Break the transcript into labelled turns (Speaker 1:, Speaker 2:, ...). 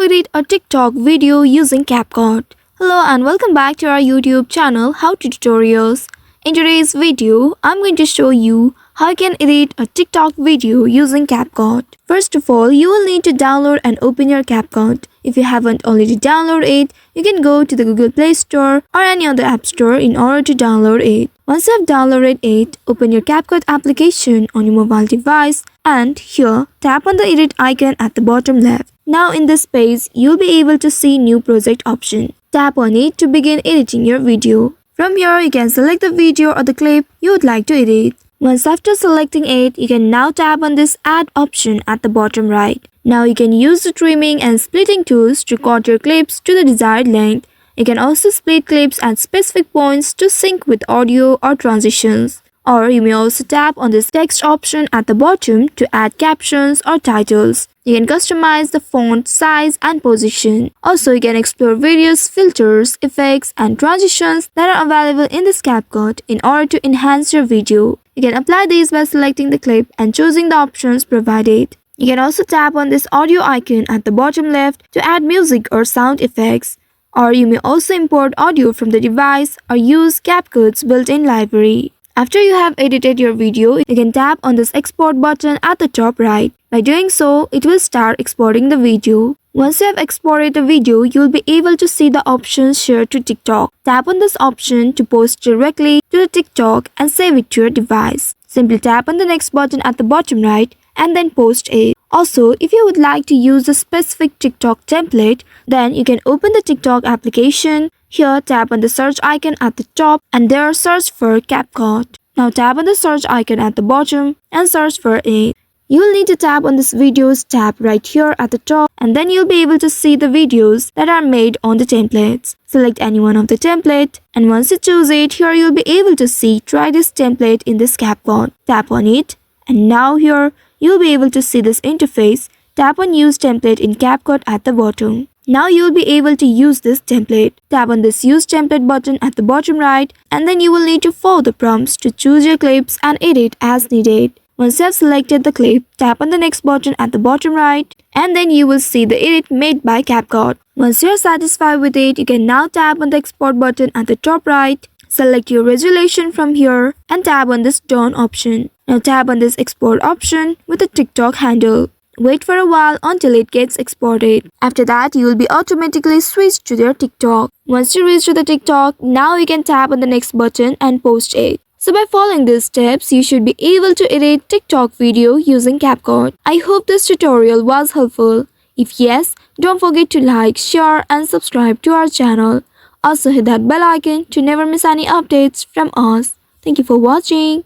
Speaker 1: edit a TikTok video using CapCut. Hello and welcome back to our YouTube channel How to Tutorials. In today's video, I'm going to show you how you can edit a TikTok video using CapCut. First of all, you will need to download and open your CapCut. If you haven't already downloaded it, you can go to the Google Play Store or any other app store in order to download it. Once you have downloaded it, open your CapCut application on your mobile device and here, tap on the edit icon at the bottom left. Now in this page, you'll be able to see new project option. Tap on it to begin editing your video. From here, you can select the video or the clip you would like to edit. Once after selecting it, you can now tap on this add option at the bottom right. Now you can use the trimming and splitting tools to cut your clips to the desired length. You can also split clips at specific points to sync with audio or transitions. Or you may also tap on this text option at the bottom to add captions or titles. You can customize the font size and position. Also, you can explore various filters, effects, and transitions that are available in this CapCut in order to enhance your video. You can apply these by selecting the clip and choosing the options provided. You can also tap on this audio icon at the bottom left to add music or sound effects. Or you may also import audio from the device or use CapCut's built-in library. After you have edited your video, you can tap on this export button at the top right. By doing so, it will start exporting the video. Once you have exported the video, you will be able to see the options shared to TikTok. Tap on this option to post directly to the TikTok and save it to your device. Simply tap on the next button at the bottom right and then post it. Also, if you would like to use a specific TikTok template, then you can open the TikTok application. Here, tap on the search icon at the top and there search for CapCut. Now tap on the search icon at the bottom and search for it. You will need to tap on this videos tab right here at the top and then you'll be able to see the videos that are made on the templates. Select any one of the template and once you choose it, here you'll be able to see try this template in this CapCut. Tap on it and now here you'll be able to see this interface. Tap on use template in CapCut at the bottom. Now you'll be able to use this template. Tap on this use template button at the bottom right and then you will need to follow the prompts to choose your clips and edit as needed. Once you have selected the clip, tap on the next button at the bottom right and then you will see the edit made by CapCut. Once you are satisfied with it, you can now tap on the export button at the top right. Select your resolution from here and tap on this done option. Now tap on this export option with the TikTok handle. Wait for a while until it gets exported. After that, you will be automatically switched to your TikTok. Once you reach to the TikTok, now you can tap on the next button and post it. So by following these steps, you should be able to edit TikTok video using CapCut. I hope this tutorial was helpful. If yes, don't forget to like, share and subscribe to our channel. Also hit that bell icon to never miss any updates from us. Thank you for watching.